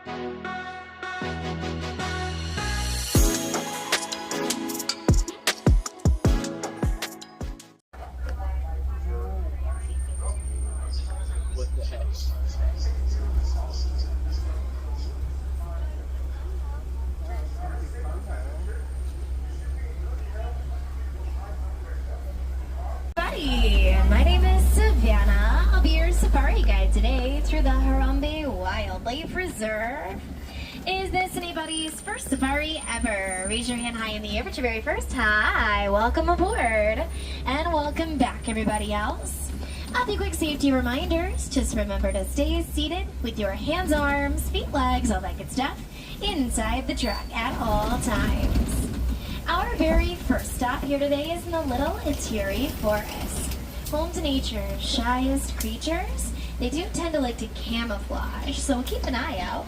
What the heck? My name is Savanna. I'll be your safari guide today through the Harambe Wildlife Reserve. Is this anybody's first safari ever? Raise your hand high in the air for your very first. Hi, welcome aboard. And welcome back, everybody else. A few quick safety reminders. Just remember to stay seated with your hands, arms, feet, legs, all that good stuff inside the truck at all times. Our very first stop here today is in the Little Itiri Forest. Home to nature's shyest creatures. They do tend to like to camouflage, so keep an eye out.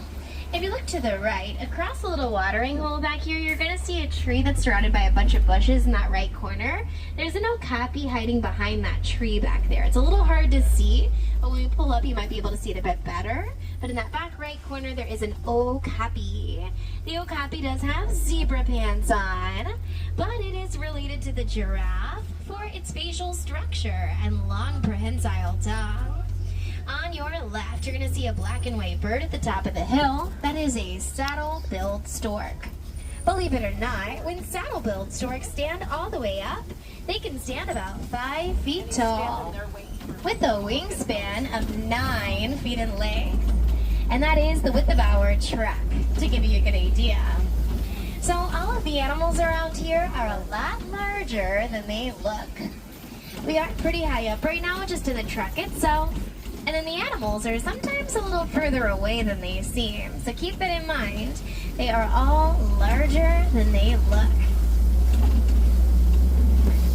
If you look to the right, across the little watering hole back here, you're going to see a tree that's surrounded by a bunch of bushes in that right corner. There's an okapi hiding behind that tree back there. It's a little hard to see, but when we pull up, you might be able to see it a bit better. But in that back right corner, there is an okapi. The okapi does have zebra pants on, but it is related to the giraffe for its facial structure and long prehensile tongue. On your left, you're going to see a black and white bird at the top of the hill. That is a saddle-billed stork. Believe it or not, when saddle-billed storks stand all the way up, they can stand about 5 feet tall, with a wingspan of 9 feet in length. And that is the width of our truck, to give you a good idea. So all of the animals around here are a lot larger than they look. We are pretty high up right now, just in the truck itself. And then the animals are sometimes a little further away than they seem. So keep that in mind. They are all larger than they look.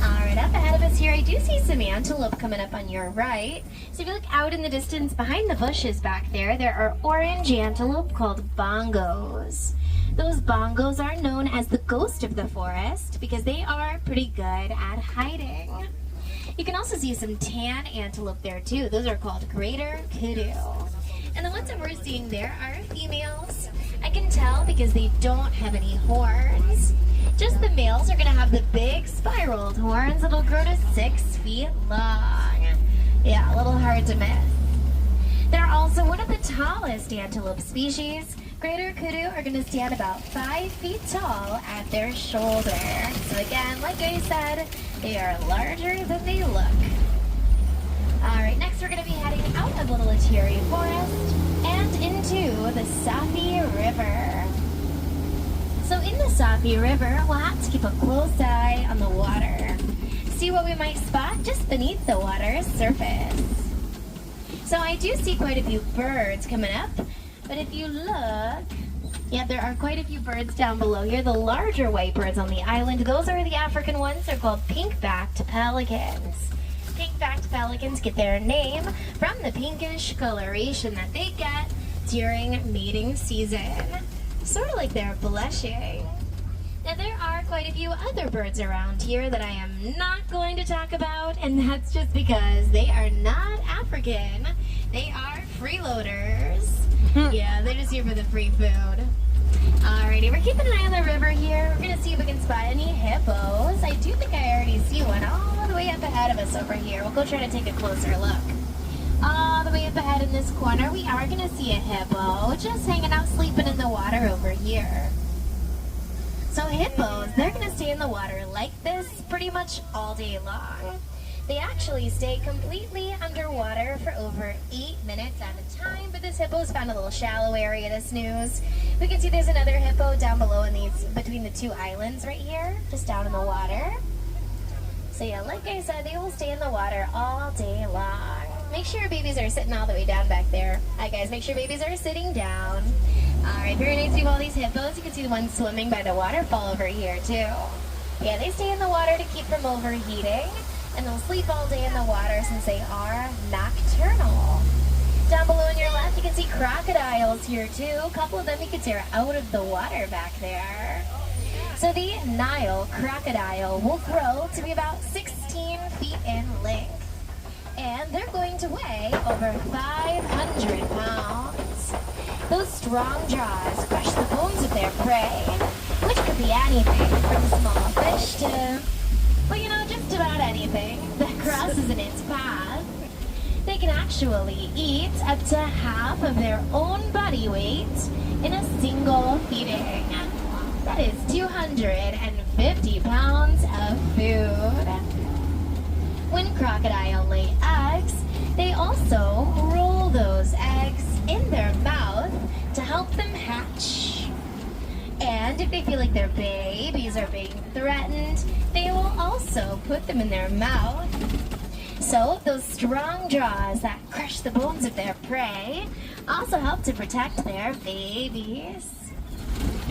Alright, up ahead of us here, I do see some antelope coming up on your right. So if you look out in the distance behind the bushes back there, there are orange antelope called bongos. Those bongos are known as the ghost of the forest because they are pretty good at hiding. You can also see some tan antelope there too. Those are called greater kudu. And the ones that we're seeing there are females. I can tell because they don't have any horns. Just the males are going to have the big spiraled horns that'll grow to 6 feet long. Yeah, a little hard to miss. They're also one of the tallest antelope species. Greater kudu are going to stand about 5 feet tall at their shoulder. So again, like I said, they are larger than they look. Alright, next we're going to be heading out of Little Itiri Forest and into the Safi River. So in the Safi River, we'll have to keep a close eye on the water. See what we might spot just beneath the water's surface. So I do see quite a few birds coming up. But if you look, yeah, there are quite a few birds down below here. The larger white birds on the island, those are the African ones. They're called pink-backed pelicans. Pink-backed pelicans get their name from the pinkish coloration that they get during mating season. Sort of like they're blushing. Now there are quite a few other birds around here that I am not going to talk about, and that's just because they are not African. They are freeloaders. Yeah, they're just here for the free food. Alrighty, we're keeping an eye on the river here. We're going to see if we can spot any hippos. I do think I already see one all the way up ahead of us over here. We'll go try to take a closer look. All the way up ahead in this corner, we are going to see a hippo just hanging out sleeping in the water over here. So hippos, they're going to stay in the water like this pretty much all day long. They actually stay completely underwater for over 8 minutes at a time, but this hippo's found a little shallow area to snooze. We can see there's another hippo down below in these, between the two islands right here, just down in the water. So yeah, like I said, they will stay in the water all day long. Make sure your babies are sitting all the way down back there. Alright guys, make sure babies are sitting down. Alright, very nice to see all these hippos. You can see the ones swimming by the waterfall over here too. Yeah, they stay in the water to keep from overheating. And they'll sleep all day in the water since they are nocturnal. Down below on your left, you can see crocodiles here too. A couple of them you can see are out of the water back there. So the Nile crocodile will grow to be about 16 feet in length. And they're going to weigh over 500 pounds. Those strong jaws crush the bones of their prey, which could be anything from small fish to, well, you know, just about anything that crosses in its path. They can actually eat up to half of their own body weight in a single feeding. That is 250 pounds of food. When crocodile lay eggs, they also roll those eggs in their mouth to help them hatch. And if they feel like their babies are being threatened, they will also put them in their mouth. So those strong jaws that crush the bones of their prey also help to protect their babies.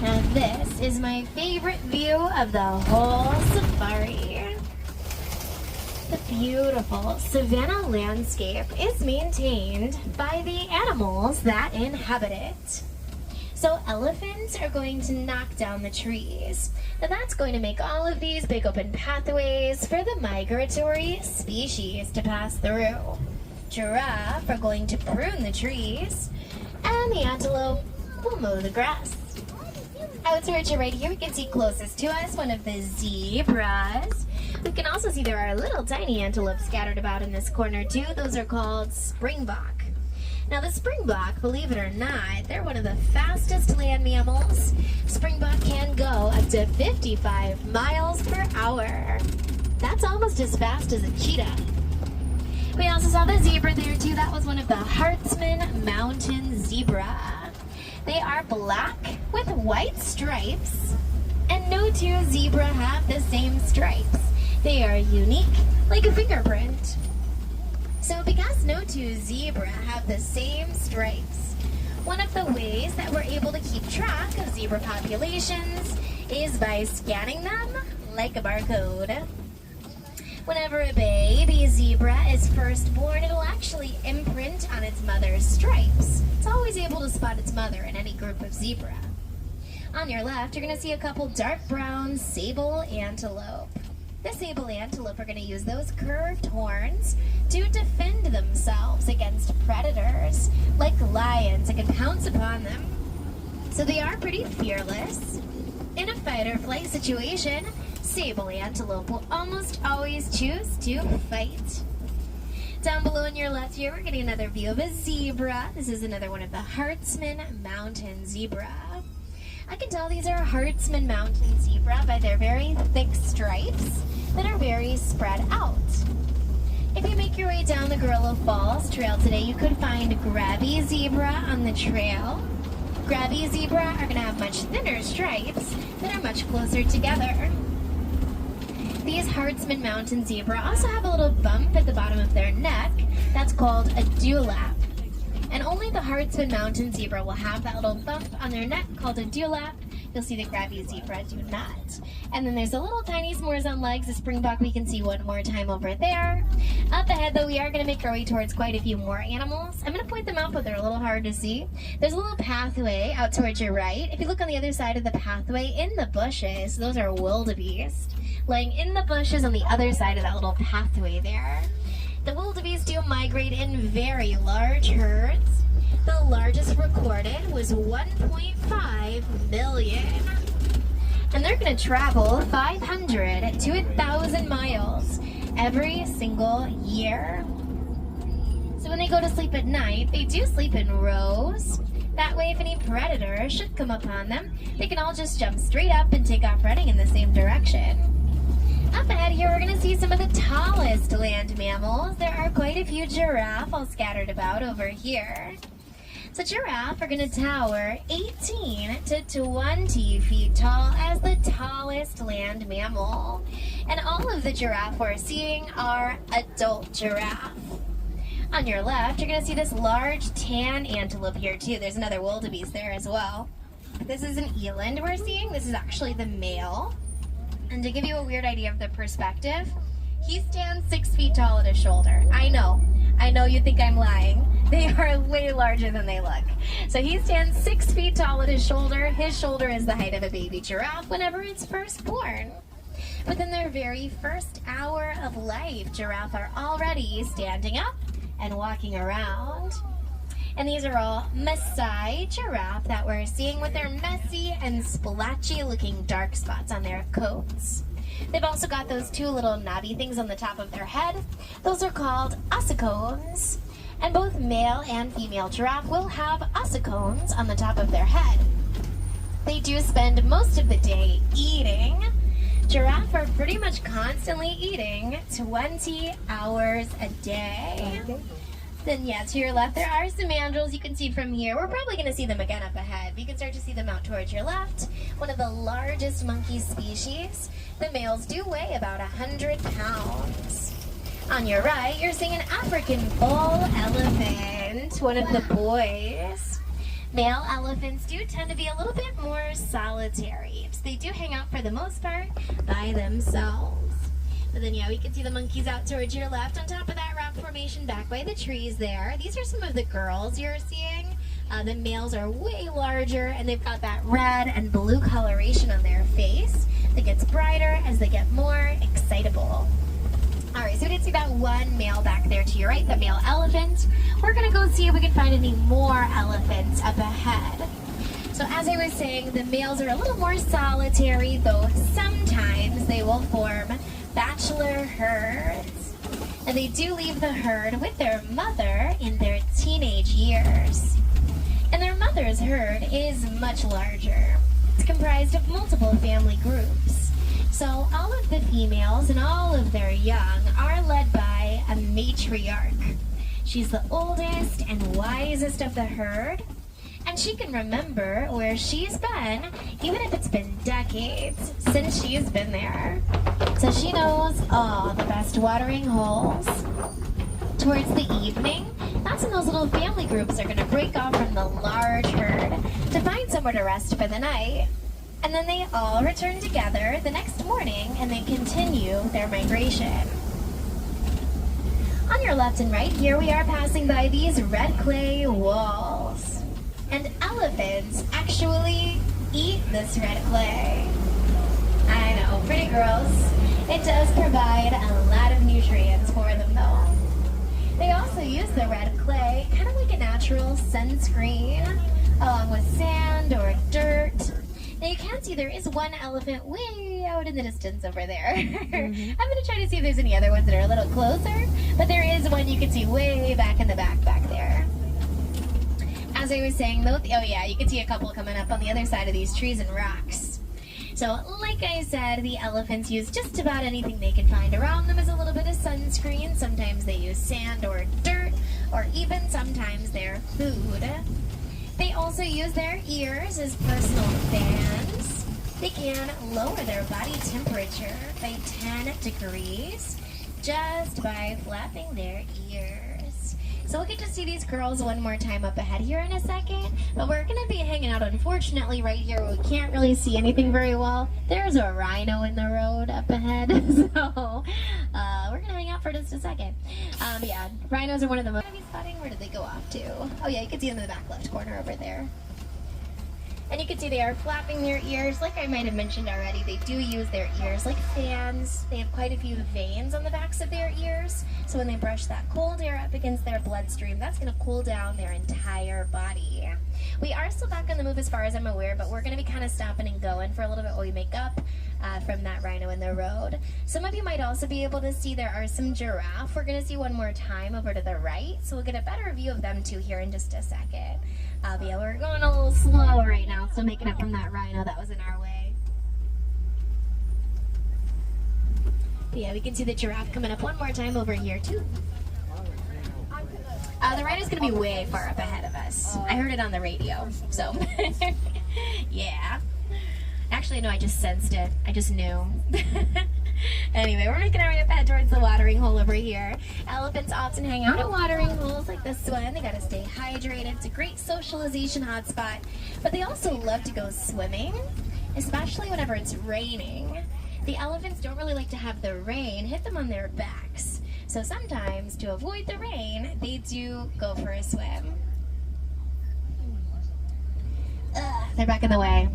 And this is my favorite view of the whole safari. The beautiful savanna landscape is maintained by the animals that inhabit it. So elephants are going to knock down the trees. Now that's going to make all of these big open pathways for the migratory species to pass through. Giraffe are going to prune the trees, and the antelope will mow the grass. Out towards your right here, we can see closest to us one of the zebras. We can also see there are little tiny antelopes scattered about in this corner too. Those are called springbok. Now the springbok, believe it or not, they're one of the fastest land mammals. Springbok can go up to 55 miles per hour. That's almost as fast as a cheetah. We also saw the zebra there too. That was one of the Hartsman mountain zebra. They are black with white stripes, and no two zebra have the same stripes. They are unique, like a fingerprint. So because no two zebra have the same stripes, one of the ways that we're able to keep track of zebra populations is by scanning them like a barcode. Whenever a baby zebra is first born, it'll actually imprint on its mother's stripes. It's always able to spot its mother in any group of zebra. On your left, you're going to see a couple dark brown sable antelope. The sable antelope are going to use those curved horns to defend themselves against predators, like lions that can pounce upon them. So they are pretty fearless. In a fight or flight situation, sable antelope will almost always choose to fight. Down below on your left here, we're getting another view of a zebra. This is another one of the Hartsman mountain zebra. I can tell these are Hartsman mountain zebra by their very thick stripes that are very spread out. If you make your way down the Gorilla Falls Trail today, you could find grabby zebra on the trail. Grabby zebra are going to have much thinner stripes that are much closer together. These Hartsman mountain zebra also have a little bump at the bottom of their neck that's called a dewlap. And only the Hartsman mountain zebra will have that little bump on their neck called a dewlap. You'll see the grabby zebra do not. And then there's a little tiny s'mores on legs, the springbok we can see one more time over there. Up ahead though, we are going to make our way towards quite a few more animals. I'm going to point them out, but they're a little hard to see. There's a little pathway out towards your right. If you look on the other side of the pathway, in the bushes, those are wildebeest. Laying in the bushes on the other side of that little pathway there. The wildebeest do migrate in very large herds. The largest recorded was 1.5 million. And they're going to travel 500 to 1,000 miles every single year. So when they go to sleep at night, they do sleep in rows. That way, if any predator should come upon them, they can all just jump straight up and take off running in the same direction. Up ahead here, we're going to see some of the tallest land mammals. There are quite a few giraffe all scattered about over here. So giraffe are going to tower 18 to 20 feet tall as the tallest land mammal. And all of the giraffe we're seeing are adult giraffe. On your left, you're going to see this large tan antelope here too. There's another wildebeest there as well. This is an eland we're seeing. This is actually the male. And to give you a weird idea of the perspective, he stands 6 feet tall at his shoulder. I know you think I'm lying. They are way larger than they look. So he stands 6 feet tall at his shoulder. His shoulder is the height of a baby giraffe whenever it's first born. Within their very first hour of life, giraffe are already standing up and walking around. And these are all Maasai giraffe that we're seeing with their messy and splotchy looking dark spots on their coats. They've also got those two little knobby things on the top of their head. Those are called ossicones. And both male and female giraffe will have ossicones on the top of their head. They do spend most of the day eating. Giraffe are pretty much constantly eating 20 hours a day. Then yeah, to your left there are some mandrills you can see from here. We're probably going to see them again up ahead. You can start to see them out towards your left. One of the largest monkey species. The males do weigh about 100 pounds. On your right, you're seeing an African bull elephant, one of the boys. Male elephants do tend to be a little bit more solitary. So they do hang out for the most part by themselves. But then yeah, we can see the monkeys out towards your left on top of that rock formation back by the trees there. These are some of the girls you're seeing. The males are way larger and they've got that red and blue coloration on their face that gets brighter as they get more excitable. Alright, so we did see that one male back there to your right, the male elephant. We're going to go see if we can find any more elephants up ahead. So as I was saying, the males are a little more solitary, though sometimes they will form bachelor herds. And they do leave the herd with their mother in their teenage years. And their mother's herd is much larger. It's comprised of multiple family groups. So all of the females and all of their young are led by a matriarch. She's the oldest and wisest of the herd. And she can remember where she's been, even if it's been decades since she's been there. So she knows all the best watering holes. Towards the evening, that's when those little family groups are going to break off from the large herd to find somewhere to rest for the night. And then they all return together the next morning and they continue their migration. On your left and right, here we are passing by these red clay walls. And elephants actually eat this red clay. I know, pretty gross. It does provide a lot of nutrients for them though. They also use the red clay kind of like a natural sunscreen, along with sand or dirt. Now you can see there is one elephant way out in the distance over there. I'm going to try to see if there's any other ones that are a little closer, but there is one you can see way back in the back there. As I was saying though, oh yeah, you can see a couple coming up on the other side of these trees and rocks. So like I said, the elephants use just about anything they can find around them as a little bit of sunscreen. Sometimes they use sand or dirt, or even sometimes their food. They also use their ears as personal fans. They can lower their body temperature by 10 degrees just by flapping their ears. So we'll get to see these girls one more time up ahead here in a second, but we're going to be hanging out, unfortunately, right here where we can't really see anything very well. There's a rhino in the road up ahead, so we're going to hang out for just a second. Yeah, rhinos are one of the most spotting. Where did they go off to? Oh yeah, you can see them in the back left corner over there. And you can see they are flapping their ears. Like I might have mentioned already, they do use their ears like fans. They have quite a few veins on the backs of their ears. So when they brush that cold air up against their bloodstream, that's going to cool down their entire body. We are still back on the move as far as I'm aware, but we're going to be kind of stopping and going for a little bit while we make up from that rhino in the road. Some of you might also be able to see there are some giraffe. We're going to see one more time over to the right, so we'll get a better view of them too here in just a second. But yeah, we're going a little slow right now, still making up from that rhino that was in our way. But yeah, we can see the giraffe coming up one more time over here too. The rhino's going to be way far up ahead of us. I heard it on the radio, so yeah. Actually, no, I just sensed it. I just knew. Anyway, we're making our way up ahead towards the watering hole over here. Elephants often hang out at watering holes like this one. They gotta stay hydrated. It's a great socialization hotspot. But they also love to go swimming, especially whenever it's raining. The elephants don't really like to have the rain hit them on their backs. So sometimes, to avoid the rain, they do go for a swim. They're back in the way.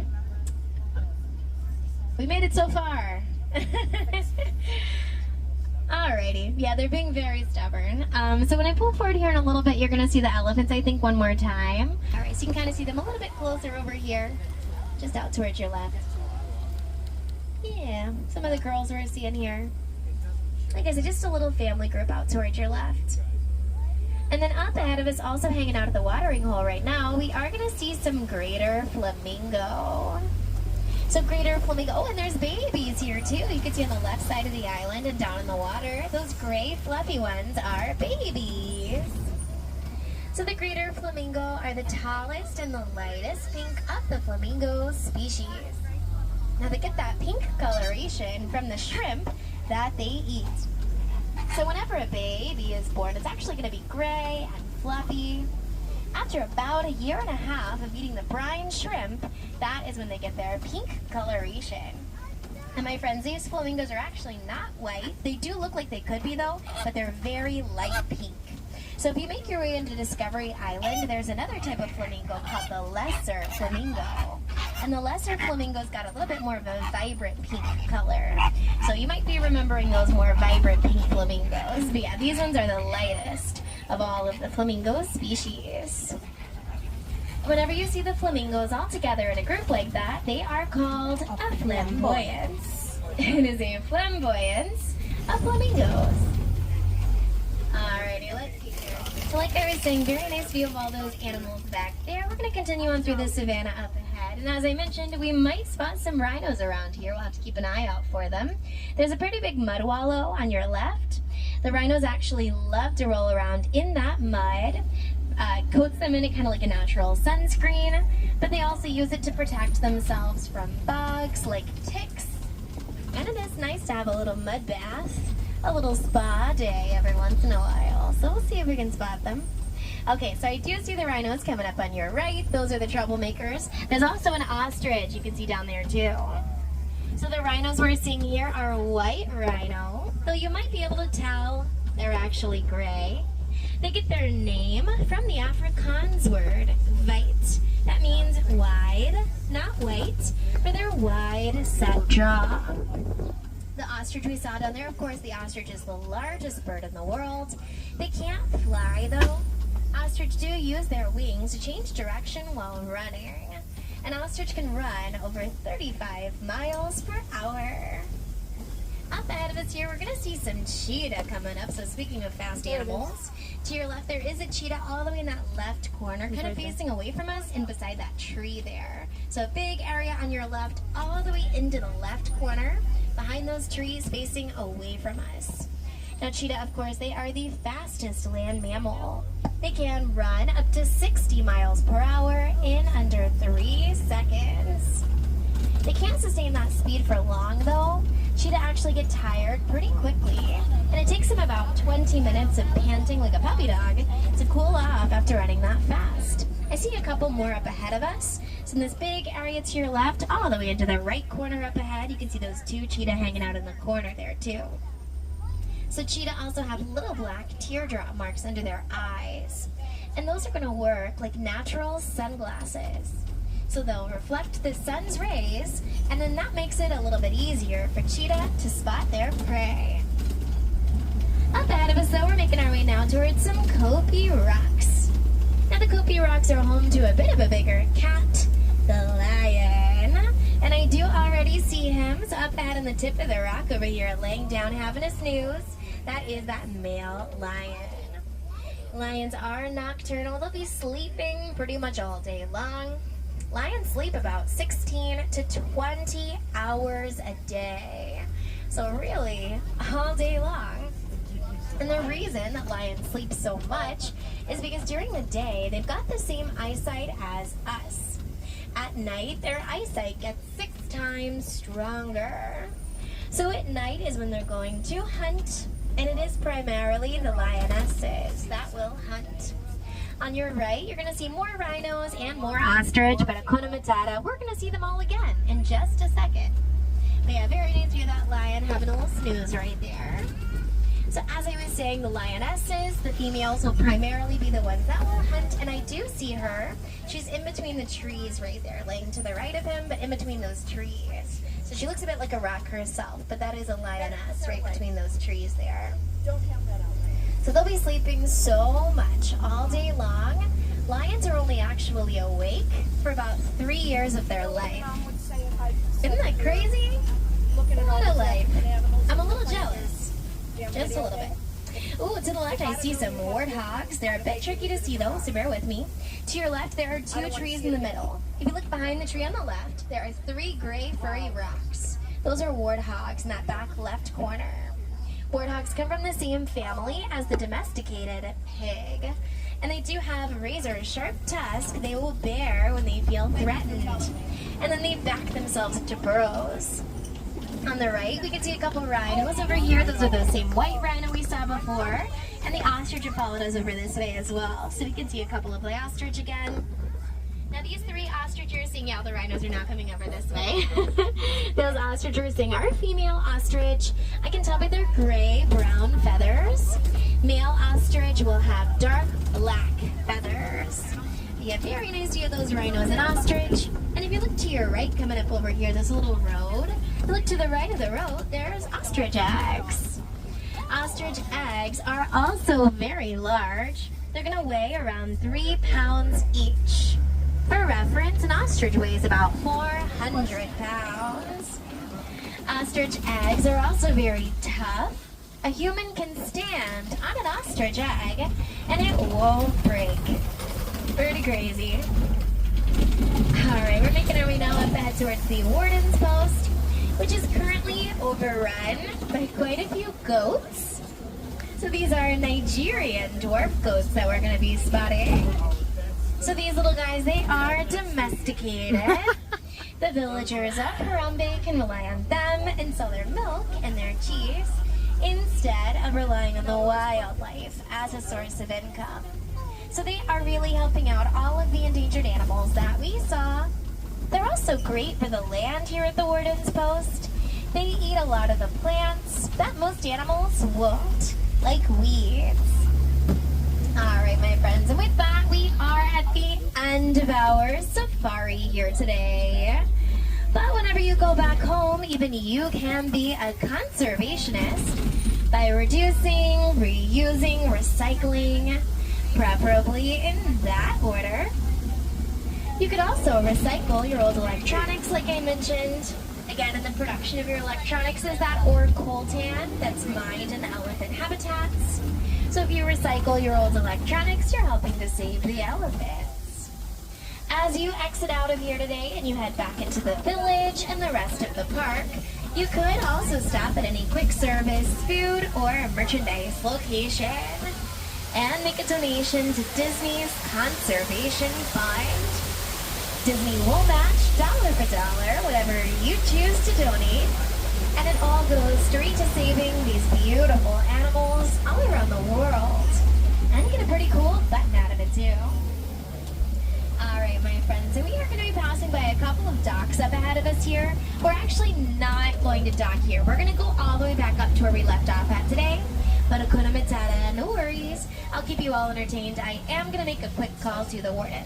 We made it so far. Alrighty, yeah, they're being very stubborn. So when I pull forward here in a little bit, you're gonna see the elephants, I think, one more time. Alright, so you can kind of see them a little bit closer over here, just out towards your left. Yeah, some of the girls we're seeing here. Like I said, just a little family group out towards your left. And then up ahead of us, also hanging out at the watering hole right now, we are gonna see some greater flamingo. So greater flamingo, oh, and there's babies here too. You can see on the left side of the island and down in the water. Those gray fluffy ones are babies. So the greater flamingo are the tallest and the lightest pink of the flamingo species. Now they get that pink coloration from the shrimp that they eat. So whenever a baby is born, it's actually going to be gray and fluffy. After about a year and a half of eating the brine shrimp, that is when they get their pink coloration. And my friends, these flamingos are actually not white. They do look like they could be though, but they're very light pink. So if you make your way into Discovery Island, there's another type of flamingo called the lesser flamingo. And the lesser flamingo's got a little bit more of a vibrant pink color. So you might be remembering those more vibrant pink flamingos. But yeah, these ones are the lightest of all of the flamingo species. Whenever you see the flamingos all together in a group like that, they are called a flamboyance. It is a flamboyance of flamingos. Alrighty, let's see here. So like I was saying, very nice view of all those animals back there. We're going to continue on through the savanna up ahead. And as I mentioned, we might spot some rhinos around here. We'll have to keep an eye out for them. There's a pretty big mud wallow on your left. The rhinos actually love to roll around in that mud. Coats them in it kind of like a natural sunscreen, but they also use it to protect themselves from bugs like ticks. And it is nice to have a little mud bath, a little spa day every once in a while. So we'll see if we can spot them. Okay, so I do see the rhinos coming up on your right. Those are the troublemakers. There's also an ostrich you can see down there too. So the rhinos we're seeing here are white rhino, though you might be able to tell they're actually gray. They get their name from the Afrikaans word, weit. That means wide, not white, for their wide set jaw. The ostrich we saw down there, of course, the ostrich is the largest bird in the world. They can't fly though. Ostrich do use their wings to change direction while running. An ostrich can run over 35 miles per hour. Up ahead of us here, we're going to see some cheetah coming up. So speaking of fast animals, to your left there is a cheetah all the way in that left corner, kind of facing away from us and beside that tree there. So a big area on your left, all the way into the left corner, behind those trees facing away from us. Now cheetah, of course, they are the fastest land mammal. They can run up to 60 miles per hour in under 3 seconds. They can't sustain that speed for long though. Cheetah actually get tired pretty quickly, and it takes them about 20 minutes of panting like a puppy dog to cool off after running that fast. I see a couple more up ahead of us. So in this big area to your left, all the way into the right corner up ahead, you can see those 2 cheetah hanging out in the corner there too. So cheetah also have little black teardrop marks under their eyes, and those are going to work like natural sunglasses. So they'll reflect the sun's rays, and then that makes it a little bit easier for cheetah to spot their prey. Up ahead of us though, we're making our way now towards some Kopi Rocks. Now the Kopi Rocks are home to a bit of a bigger cat, the lion. And I do already see him, so up ahead on the tip of the rock over here, laying down having a snooze, that is that male lion. Lions are nocturnal, they'll be sleeping pretty much all day long. Lions sleep about 16 to 20 hours a day. So really, all day long. And the reason that lions sleep so much is because during the day, they've got the same eyesight as us. At night, their eyesight gets 6 times stronger. So at night is when they're going to hunt, and it is primarily the lionesses that will hunt. On your right, you're going to see more rhinos and more ostrich, but Hakuna Matata, we're going to see them all again in just a second. But yeah, very nice view of that lion having a little snooze right there. So as I was saying, the lionesses, the females will primarily be the ones that will hunt, and I do see her She's in between the trees right there, laying to the right of him, but in between those trees. So she looks a bit like a rock herself, but that is a lioness right between those trees there. So they'll be sleeping so much all day long. Lions are only actually awake for about 3 years of their life. Isn't that crazy? What a life. I'm a little jealous. Just a little bit. Ooh, to the left I see some warthogs. They're a bit tricky to see though, so bear with me. To your left there are 2 trees in the middle. If you look behind the tree on the left, there are 3 gray furry rocks. Those are warthogs in that back left corner. Warthogs come from the same family as the domesticated pig. And they do have a razor-sharp tusk they will bear when they feel threatened. And then they back themselves into burrows. On the right, we can see a couple rhinos over here. Those are the same white rhino we saw before. And the ostrich have followed us over this way as well. So we can see a couple of the ostrich again. Now these 3 ostrich you're seeing, yeah, the rhinos are now coming over this way. Those ostrich you're seeing are female ostrich. I can tell by their gray-brown feathers. Male ostrich will have dark black feathers. You get a very nice view of those rhinos and ostrich. And if you look to your right, coming up over here, there's a little road. If you look to the right of the road, there's ostrich eggs. Ostrich eggs are also very large. They're going to weigh around 3 pounds each. For reference, an ostrich weighs about 400 pounds. Ostrich eggs are also very tough. A human can stand on an ostrich egg and it won't break. Pretty crazy. Alright, we're making our way now up ahead towards the warden's post, which is currently overrun by quite a few goats. So these are Nigerian dwarf goats that we're going to be spotting. So these little guys, they are domesticated. The villagers of Harambe can rely on them and sell their milk and their cheese instead of relying on the wildlife as a source of income. So they are really helping out all of the endangered animals that we saw. They're also great for the land here at the Warden's Post. They eat a lot of the plants that most animals won't, like weeds. Alright, my friends, and with that, we are at the end of our safari here today. But whenever you go back home, even you can be a conservationist by reducing, reusing, recycling, preferably in that order. You could also recycle your old electronics, like I mentioned. Again, in the production of your electronics is that ore coltan that's mined in elephant habitats. So if you recycle your old electronics, you're helping to save the elephants. As you exit out of here today and you head back into the village and the rest of the park, you could also stop at any quick service, food, or merchandise location and make a donation to Disney's Conservation Fund. Disney will match dollar for dollar whatever you choose to donate. And it all goes straight to saving these beautiful animals all around the world. And you get a pretty cool button out of it too. Alright, my friends, so we are going to be passing by a couple of docks up ahead of us here. We're actually not going to dock here. We're going to go all the way back up to where we left off at today. But Hakuna Matata, no worries. I'll keep you all entertained. I am going to make a quick call to the warden.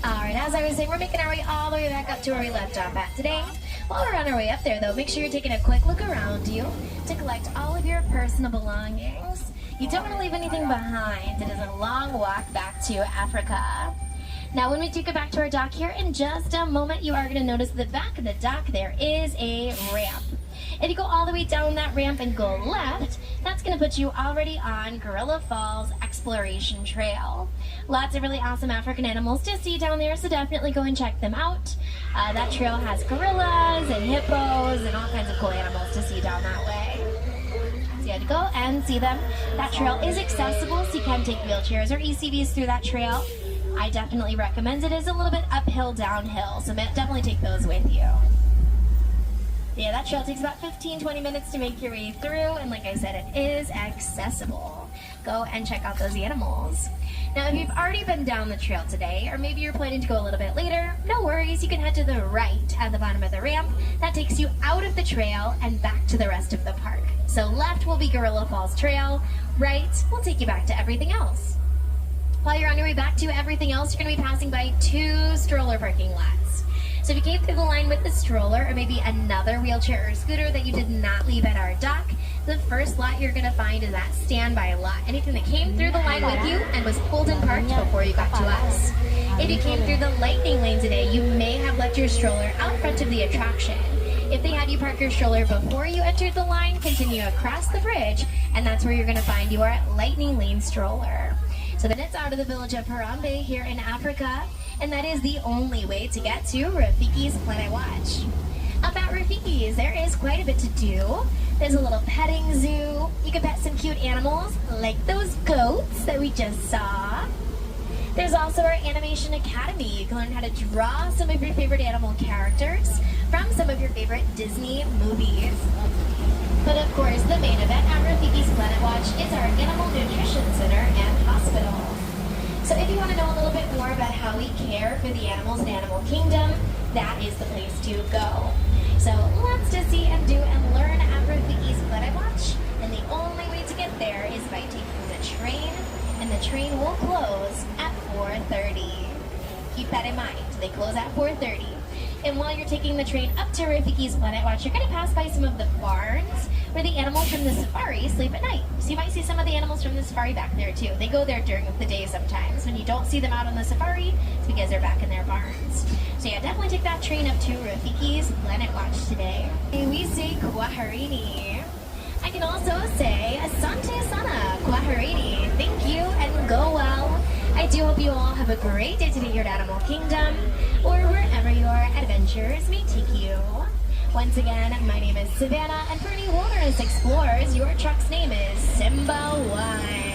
Alright, as I was saying, we're making our way all the way back up to where we left off at today. While we're on our way up there, though, make sure you're taking a quick look around you to collect all of your personal belongings. You don't want to leave anything behind. It is a long walk back to Africa. Now, when we do get back to our dock here, in just a moment, you are going to notice at the back of the dock there is a ramp. If you go all the way down that ramp and go left, that's going to put you already on Gorilla Falls Exploration Trail. Lots of really awesome African animals to see down there, so definitely go and check them out. That trail has gorillas and hippos and all kinds of cool animals to see down that way. So you have to go and see them. That trail is accessible, so you can take wheelchairs or ECVs through that trail. I definitely recommend it. It is a little bit uphill, downhill, so definitely take those with you. Yeah, that trail takes about 15-20 minutes to make your way through, and like I said, it is accessible. Go and check out those animals. Now, if you've already been down the trail today, or maybe you're planning to go a little bit later, no worries, you can head to the right at the bottom of the ramp. That takes you out of the trail and back to the rest of the park. So left will be Gorilla Falls Trail, right will take you back to everything else. While you're on your way back to everything else, you're going to be passing by 2 stroller parking lots. So if you came through the line with the stroller, or maybe another wheelchair or scooter that you did not leave at our dock, the first lot you're going to find is that standby lot. Anything that came through the line with you and was pulled and parked before you got to us. If you came through the lightning lane today, you may have left your stroller out front of the attraction. If they had you park your stroller before you entered the line, continue across the bridge, and that's where you're going to find your lightning lane stroller. So then it's out of the village of Harambe here in Africa, and that is the only way to get to Rafiki's Planet Watch. About Rafiki's, there is quite a bit to do. There's a little petting zoo. You can pet some cute animals, like those goats that we just saw. There's also our Animation Academy. You can learn how to draw some of your favorite animal characters from some of your favorite Disney movies. But of course, the main event at Rafiki's Planet Watch is our Animal Nutrition Center and Hospital. So if you want to know a little bit more about how we care for the animals in Animal Kingdom, that is the place to go. So lots to see and do and learn at Rafiki's Planet Watch, and the only way to get there is by taking the train, and the train will close at 4:30. Keep that in mind, they close at 4:30. And while you're taking the train up to Rafiki's Planet Watch, you're going to pass by some of the barns where the animals from the safari sleep at night. So you might see some of the animals from the safari back there too. They go there during the day sometimes. When you don't see them out on the safari, it's because they're back in their barns. So yeah, definitely take that train up to Rafiki's Planet Watch today. We say Kwaherini. I can also say Asante Sana, Kwaherini. Thank you and go well. I do hope you all have a great day today here at Animal Kingdom, or wherever your adventures may take you. Once again, my name is Savanna, and for any wilderness explorers, your truck's name is Simba One.